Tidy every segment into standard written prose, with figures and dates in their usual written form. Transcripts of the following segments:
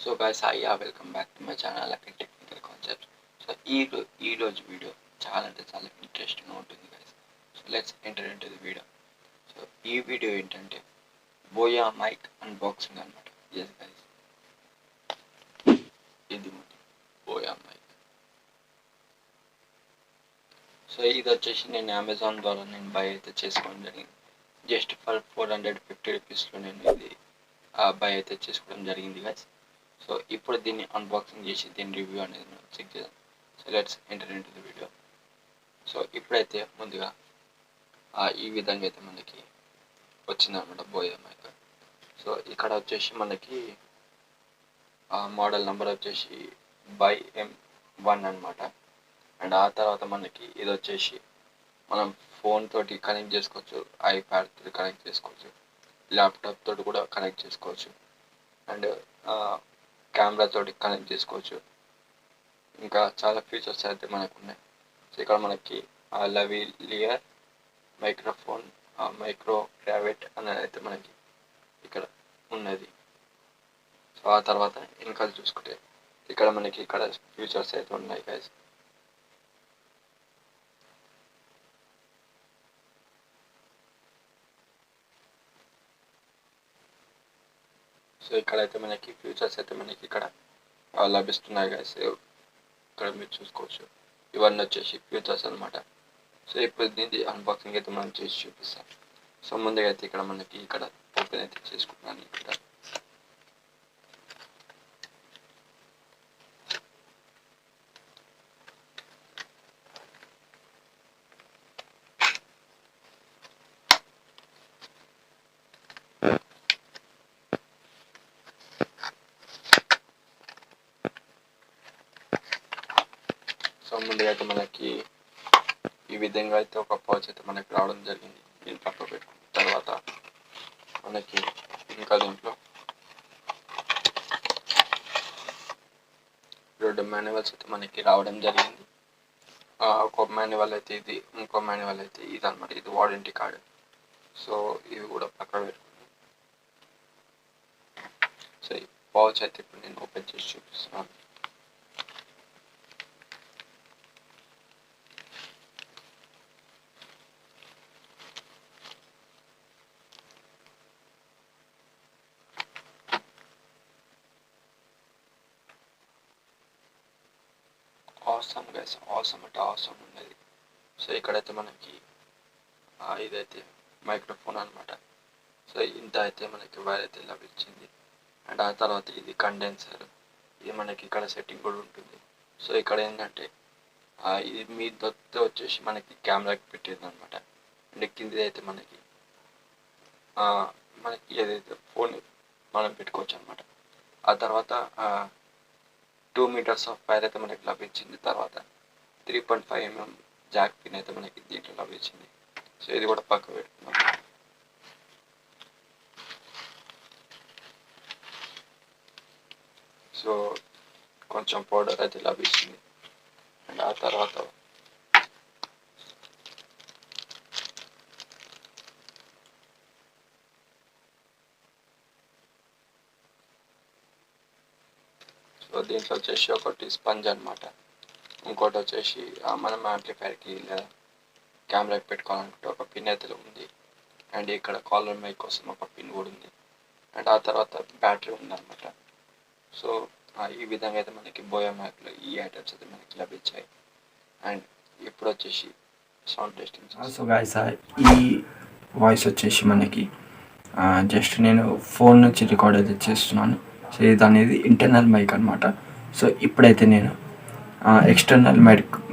So guys, hi, welcome back to my channel Akhil Technical Concept. So ఈ రోజు video చాలా interesting ఉంటుంది guys. So let's enter into the video. So ఈ video ఏంటంటే buoy mic unboxing అన్నమాట. yes guys, ఇది buoy mic. So ఇది వచ్చేసి నేను అమెజాన్ ద్వారా బై అయితే చేసుకోవడం జరిగింది. జస్ట్ ఫర్ 450 రూపీస్లో నేను ఇది బై అయితే చేసుకోవడం జరిగింది guys. సో ఇప్పుడు దీన్ని అన్బాక్సింగ్ చేసి దీని రివ్యూ అనేది మనం చెక్ చేద్దాం. So let's enter in to the video. So ఇప్పుడైతే ముందుగా ఈ విధంగా అయితే మనకి వచ్చిందనమాట బోయా మైక్. సో ఇక్కడ వచ్చేసి మనకి మోడల్ నెంబర్ వచ్చేసి బై M1 అనమాట. అండ్ ఆ తర్వాత మనకి ఇది వచ్చేసి మనం ఫోన్ తోటి కనెక్ట్ చేసుకోవచ్చు, ఐప్యాడ్ తోటి కనెక్ట్ చేసుకోవచ్చు, ల్యాప్టాప్ తోటి కూడా కనెక్ట్ చేసుకోవచ్చు, అండ్ కెమెరా తోటి కనెక్ట్ చేసుకోవచ్చు. ఇంకా చాలా ఫీచర్స్ అయితే మనకు ఉన్నాయి. సో ఇక్కడ మనకి లవిలియర్ మైక్రోఫోన్, మైక్రో గ్రావిట్ అనేది అయితే మనకి ఇక్కడ ఉన్నది. సో ఆ తర్వాత వెనకాల చూసుకుంటే ఇక్కడ మనకి ఇక్కడ ఫీచర్స్ అయితే ఉన్నాయి గైస్. సో ఇక్కడైతే మనకి ఫీచర్స్ అయితే మనకి ఇక్కడ లభిస్తున్నాయి గైస్. ఇక్కడ మీరు చూసుకోవచ్చు, ఇవన్నీ వచ్చేసి ఫీచర్స్ అనమాట. సో ఇప్పుడు దీన్ని అన్బాక్సింగ్ అయితే మనం చేసి చూపిస్తాం. సో ముందుగా అయితే ఇక్కడ మనకి ఇక్కడ ఓపెన్ అయితే చేసుకుంటున్నాను. ఇక్కడ సో ముందుగా అయితే మనకి ఈ విధంగా అయితే ఒక పౌచ్ అయితే మనకి రావడం జరిగింది. దీన్ని పక్క పెట్టుకున్న తర్వాత మనకి ఇంకా దీంట్లో 2 మాన్యువల్స్ అయితే మనకి రావడం జరిగింది. ఒక మాన్యువల్ అయితే ఇది, ఇంకో మాన్యువల్ అయితే ఇది అనమాట. ఇది వారంటీ కార్డు. సో ఇవి కూడా పక్క పెట్టుకుని సో ఈ పౌచ్ అయితే ఇప్పుడు నేను ఓపెన్ చేసి చూపిస్తున్నాను. ఆసమ్ గైస్, ఆసమ్ అంటే ఆసమ్ ఉన్నది. సో ఇక్కడైతే మనకి ఇదైతే మైక్రోఫోన్ అనమాట. సో ఇంత అయితే మనకి వైర్ అయితే లభించింది. అండ్ ఆ తర్వాత ఇది కండెన్సర్, ఇది మనకి ఇక్కడ సెట్టింగ్ కూడా ఉంటుంది. సో ఇక్కడ ఏంటంటే ఇది మీ దొత్తే వచ్చేసి మనకి కెమెరాకి పెట్టేది అనమాట. అండ్ కింది అయితే మనకి ఏదైతే ఫోన్ మనం పెట్టుకోవచ్చు అనమాట. ఆ తర్వాత 2 మీటర్స్ ఆఫ్ వైర్ అయితే మనకి లభించింది. తర్వాత 3.5 mm జాక్ పిన్ అయితే మనకి దీంట్లో లభించింది. సో ఇది కూడా పక్క పెట్టుకున్నాం. సో కొంచెం పౌడర్ అయితే లభించింది. అండ్ ఆ తర్వాత సో దీంట్లో వచ్చేసి ఒకటి స్పంజ్ అనమాట, ఇంకోటి వచ్చేసి మనం యాంప్లిఫైర్కి లేదా కెమెరాకి పెట్టుకోవాలనుకుంటే ఒక పిన్ అయితే ఉంది. అండ్ ఇక్కడ కాలర్ మైక్ కోసం ఒక పిన్ కూడా ఉంది. అండ్ ఆ తర్వాత బ్యాటరీ ఉందన్నమాట. సో ఈ విధంగా అయితే మనకి బోయా మైక్లో ఈ ఐటమ్స్ అయితే మనకి లభించాయి. అండ్ ఇప్పుడు వచ్చేసి సౌండ్ టెస్టింగ్. సో గైస్, ఈ వాయిస్ వచ్చేసి మనకి జస్ట్ నేను ఫోన్ నుంచి రికార్డ్ అయితే చేస్తున్నాను. సో ఇది అనేది ఇంటర్నల్ మైక్ అనమాట. సో ఇప్పుడైతే నేను ఎక్స్టర్నల్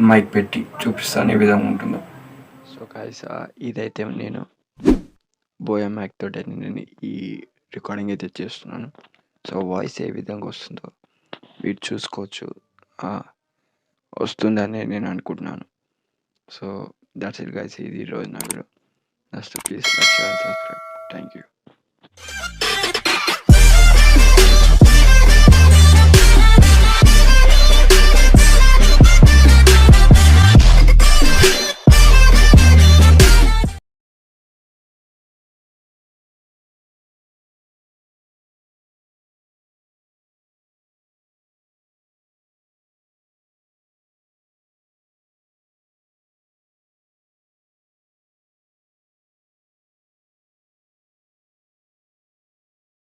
మైక్ పెట్టి చూపిస్తాను ఏ విధంగా ఉంటుందో. సో గైస్, ఇదైతే నేను బోయా మైక్ తోటి నేను ఈ రికార్డింగ్ అయితే చేస్తున్నాను. సో వాయిస్ ఏ విధంగా వస్తుందో మీరు చూసుకోవచ్చు. వస్తుందని నేను అనుకుంటున్నాను. సో దట్స్ ఇట్ గైస్, ఇది ఈరోజు నా video. Next please like, share, subscribe. Thank you.